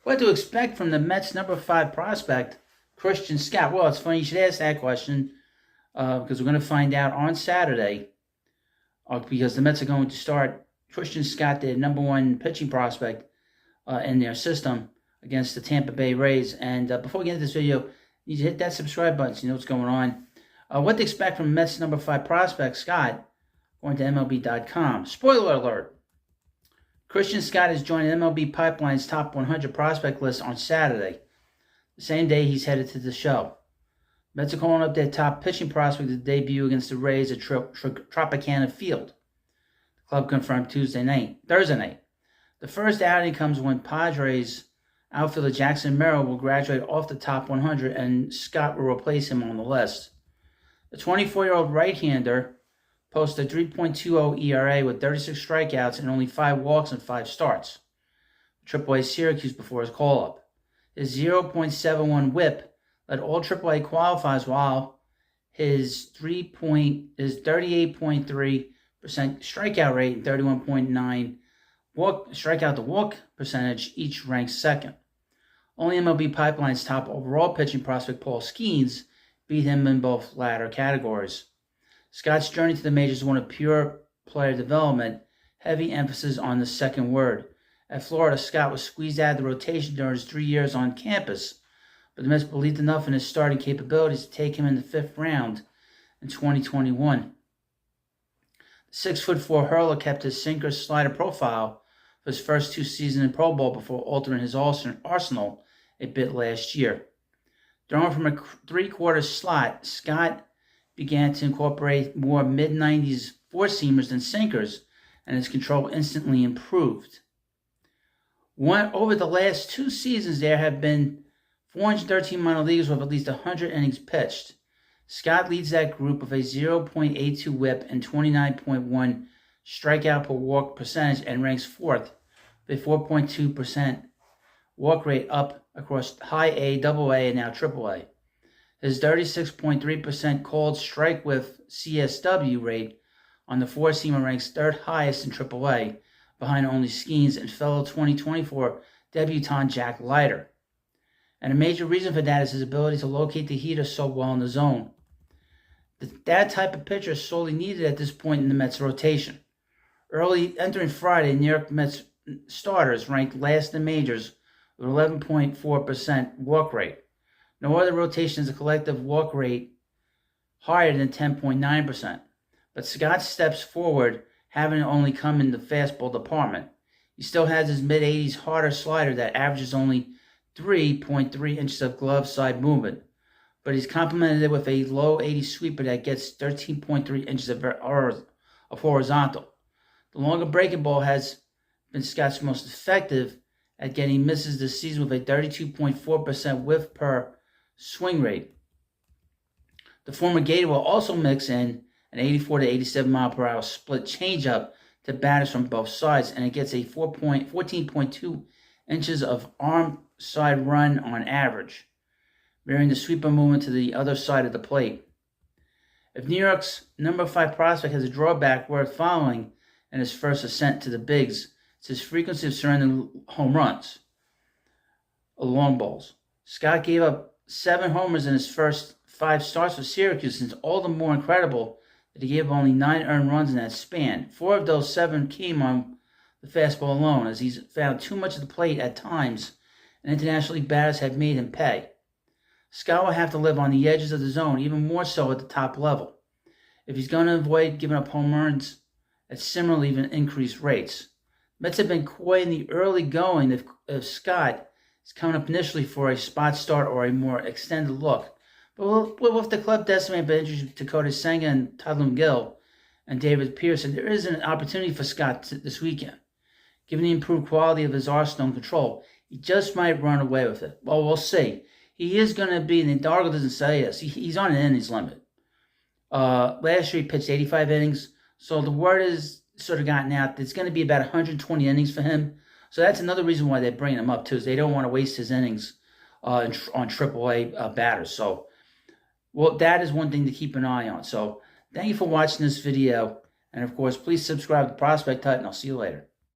What to expect from the Mets' number 5 prospect, Christian Scott? Well, it's funny you should ask that question because we're going to find out on Saturday because the Mets are going to start Christian Scott, their number 1 pitching prospect in their system against the Tampa Bay Rays. And before we get into this video, you need to hit that subscribe button so you know what's going on. What to expect from Mets' number 5 prospect, Scott, going to MLB.com. Spoiler alert. Christian Scott is joining MLB Pipeline's top 100 prospect list on Saturday, the same day he's headed to the show. Mets are calling up their top pitching prospect to debut against the Rays at Tropicana Field. The club confirmed Thursday night. The first outing comes when Padres outfielder Jackson Merrill will graduate off the top 100 and Scott will replace him on the list. The 24-year-old right-hander posted a 3.20 ERA with 36 strikeouts and only 5 walks in 5 starts. AAA Syracuse before his call-up. His 0.71 whip led all AAA qualifiers, while his 38.3% strikeout rate and 31.9 strikeout to walk percentage each ranked second. Only MLB Pipeline's top overall pitching prospect Paul Skeens beat him in both latter categories. Scott's journey to the majors is one of pure player development, heavy emphasis on the second word. At Florida, Scott was squeezed out of the rotation during his 3 years on campus, but the Mets believed enough in his starting capabilities to take him in the 5th round in 2021. The 6'4" hurler kept his sinker-slider profile for his first 2 seasons in Pro Bowl before altering his arsenal a bit last year. Throwing from a 3/4 slot, Scott began to incorporate more mid-90s four-seamers than sinkers, and his control instantly improved. Over the last 2 seasons, there have been 413 minor leaguers with at least 100 innings pitched. Scott leads that group with a 0.82 whip and 29.1 strikeout per walk percentage and ranks 4th with a 4.2% walk rate up across high A, double A, and now triple A. His 36.3% called strike with CSW rate on the four-seamer ranks 3rd highest in AAA, behind only Skeens and fellow 2024 debutant Jack Leiter. And a major reason for that is his ability to locate the heater so well in the zone. That type of pitcher is sorely needed at this point in the Mets' rotation. Early entering Friday, New York Mets starters ranked last in majors with 11.4% walk rate. No other rotation has a collective walk rate higher than 10.9%. But Scott steps forward, having only come in the fastball department. He still has his mid-80s harder slider that averages only 3.3 inches of glove side movement, but he's complemented it with a low 80s sweeper that gets 13.3 inches of horizontal. The longer breaking ball has been Scott's most effective at getting misses this season with a 32.4% whiff per swing rate. The former Gator will also mix in an 84 to 87 mile per hour split changeup to batters from both sides, and it gets a 14.2 inches of arm side run on average, mirroring the sweeper movement to the other side of the plate. If New York's number 5 prospect has a drawback worth following in his first ascent to the bigs, it's his frequency of surrendering home runs, long balls. Scott gave up 7 homers in his first 5 starts for Syracuse, and it's all the more incredible that he gave only 9 earned runs in that span. 4 of those 7 came on the fastball alone, as he's found too much of the plate at times, and international league batters have made him pay. Scott will have to live on the edges of the zone, even more so at the top level, if he's going to avoid giving up home runs at similarly even increased rates. Mets have been coy in the early going if Scott is coming up initially for a spot start or a more extended look. But with the club decimated by injuries to Dakota Senga and Tyler McGill and David Pearson, there is an opportunity for Scott this weekend. Given the improved quality of his arsenal and control, he just might run away with it. Well, we'll see. He is going to be, and the article doesn't say this, he's on an innings limit. Last year he pitched 85 innings, so the word is sort of gotten out that it's going to be about 120 innings for him. So that's another reason why they're bringing him up too, is they don't want to waste his innings on AAA batters. So, well, that is one thing to keep an eye on. So, thank you for watching this video, and of course, please subscribe to Prospect Hut, and I'll see you later.